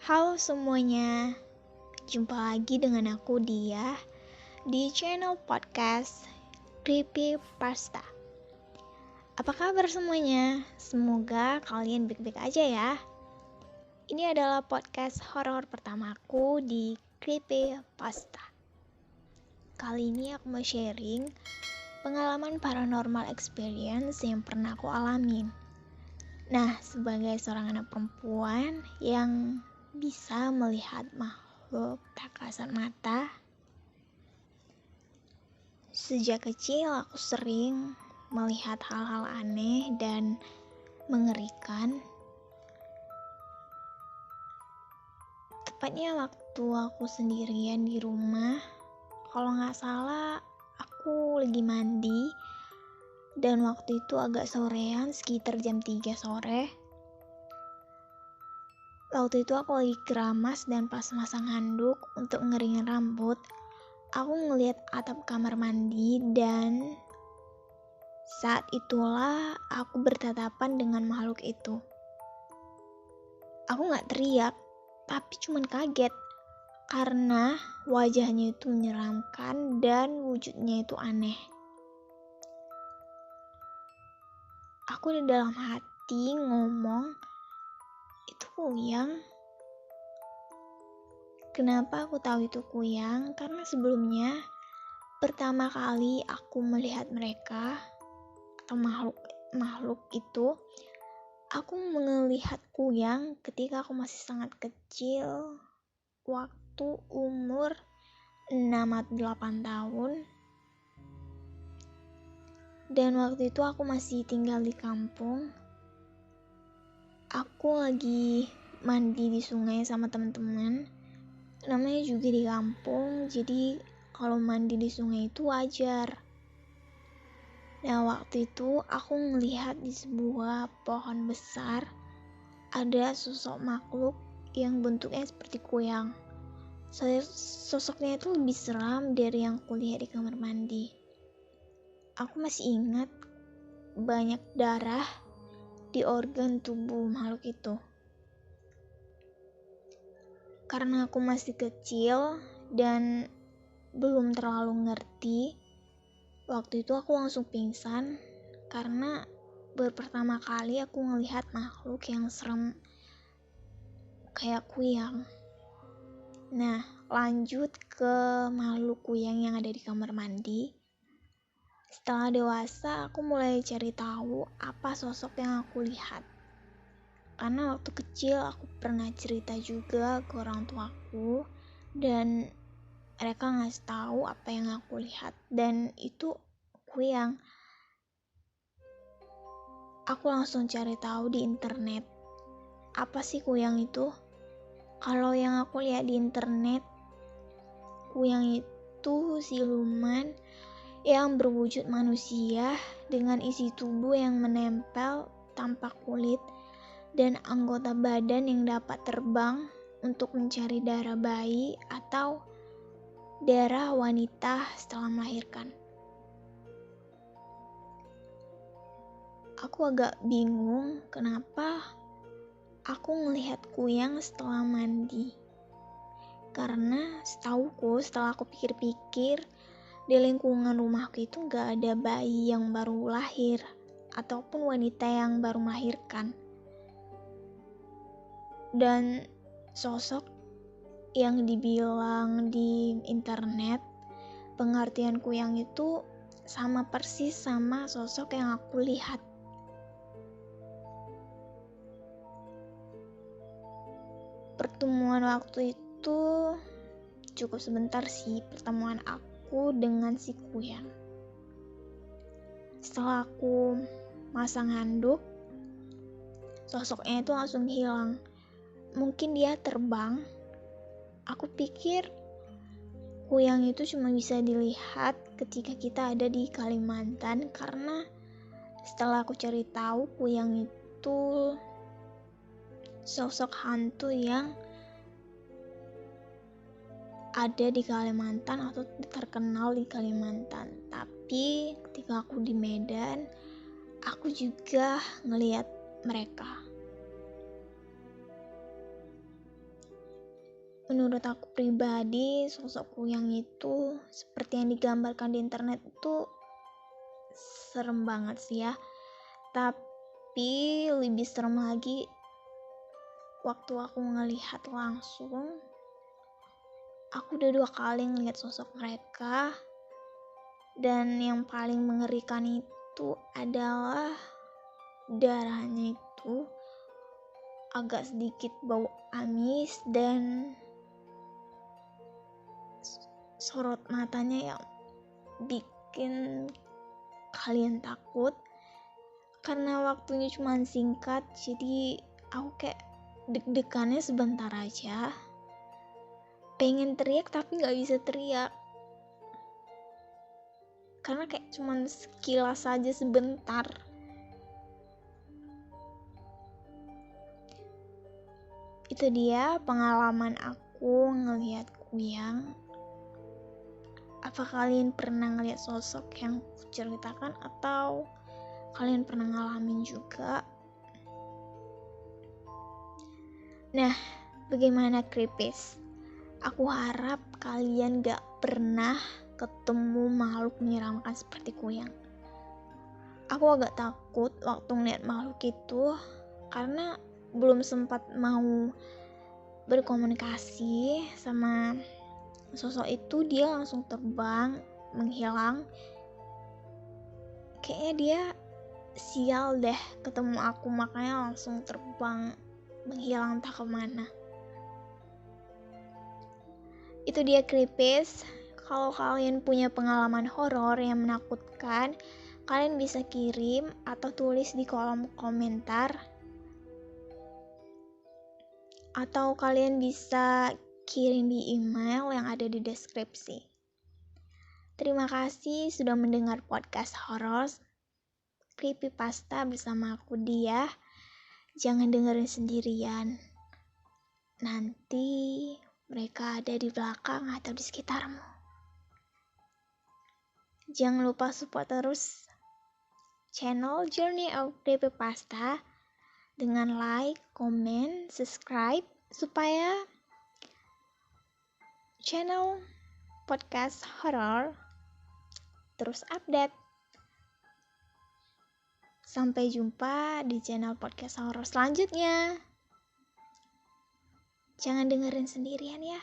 Halo semuanya, jumpa lagi dengan aku Dia di channel podcast Creepy Pasta. Apa kabar semuanya? Semoga kalian baik-baik aja ya. Ini adalah podcast horor pertamaku di Creepy Pasta. Kali ini aku mau sharing pengalaman paranormal experience yang pernah aku alamin. Nah, sebagai seorang anak perempuan yang bisa melihat makhluk tak kasat mata, sejak kecil aku sering melihat hal-hal aneh dan mengerikan. Tepatnya waktu aku sendirian di rumah, kalau nggak salah aku lagi mandi, dan waktu itu agak sorean, sekitar jam 3 sore. Waktu itu aku lagi keramas dan pas masang handuk untuk ngeringin rambut, aku ngelihat atap kamar mandi dan saat itulah aku bertatapan dengan makhluk itu. Aku gak teriak, tapi cuman kaget karena wajahnya itu menyeramkan dan wujudnya itu aneh. Aku di dalam hati ngomong, itu kuyang. Kenapa aku tahu itu kuyang? Karena sebelumnya pertama kali aku melihat mereka atau makhluk itu, aku melihat kuyang ketika aku masih sangat kecil, waktu umur 6 atau 8 tahun. Dan waktu itu aku masih tinggal di kampung. Aku lagi mandi di sungai sama teman-teman. Namanya juga di kampung, jadi kalau mandi di sungai itu wajar. Nah, waktu itu aku ngelihat di sebuah pohon besar ada sosok makhluk yang bentuknya seperti kuyang. Sosoknya itu lebih seram dari yang aku lihat di kamar mandi. Aku masih ingat banyak darah di organ tubuh makhluk itu. Karena aku masih kecil dan belum terlalu ngerti, waktu itu aku langsung pingsan karena pertama kali aku ngelihat makhluk yang serem kayak kuyang. Nah, lanjut ke makhluk kuyang yang ada di kamar mandi. Setelah dewasa, aku mulai cari tahu apa sosok yang aku lihat. Karena waktu kecil aku pernah cerita juga ke orang tuaku dan mereka ngasih tahu apa yang aku lihat, dan itu kuyang. Aku langsung cari tahu di internet, apa sih kuyang itu? Kalau yang aku lihat di internet, kuyang itu siluman yang berwujud manusia dengan isi tubuh yang menempel tanpa kulit dan anggota badan yang dapat terbang untuk mencari darah bayi atau darah wanita setelah melahirkan. Aku agak bingung kenapa aku ngelihat kuyang setelah mandi. Karena setauku, setelah aku pikir-pikir, di lingkungan rumahku itu gak ada bayi yang baru lahir ataupun wanita yang baru melahirkan. Dan sosok yang dibilang di internet, pengertian kuyang itu sama persis sama sosok yang aku lihat. Pertemuan waktu itu cukup sebentar sih, pertemuan aku dengan si kuyang. Setelah aku masang handuk, sosoknya itu langsung hilang. Mungkin dia terbang. Aku pikir kuyang itu cuma bisa dilihat ketika kita ada di Kalimantan, karena setelah aku cari tahu, kuyang itu sosok hantu yang ada di Kalimantan atau terkenal di Kalimantan. Tapi ketika aku di Medan, aku juga ngelihat mereka. menurut aku pribadi, sosok Kuyang itu seperti yang digambarkan di internet itu serem banget sih ya. Tapi lebih serem lagi waktu aku ngelihat langsung. Aku udah 2 kali ngelihat sosok mereka, dan yang paling mengerikan itu adalah darahnya itu agak sedikit bau amis dan sorot matanya yang bikin kalian takut. Karena waktunya cuma singkat, jadi aku kayak deg-degannya sebentar aja. Pengen teriak tapi gak bisa teriak, karena kayak cuma sekilas aja sebentar. Itu dia pengalaman aku ngelihat Kuyang. Apa kalian pernah ngelihat sosok yang kuceritakan atau kalian pernah ngalamin juga? Nah, bagaimana Kripis? Aku harap kalian gak pernah ketemu makhluk menyeramkan seperti Kuyang. Aku agak takut waktu ngeliat makhluk itu karena belum sempat mau berkomunikasi sama sosok itu, dia langsung terbang, menghilang. Kayaknya dia sial deh ketemu aku, makanya langsung terbang, menghilang entah kemana. Itu dia Kripis. Kalau kalian punya pengalaman horor yang menakutkan, kalian bisa kirim atau tulis di kolom komentar, atau kalian bisa kirim di email yang ada di deskripsi. Terima kasih sudah mendengar podcast horor Creepypasta bersama aku Dia. Jangan dengerin sendirian. Nanti mereka ada di belakang atau di sekitarmu. Jangan lupa support terus channel Journey of Creepypasta dengan like, comment, subscribe supaya channel podcast horor terus update. Sampai jumpa di channel podcast horor selanjutnya. Jangan dengerin sendirian ya.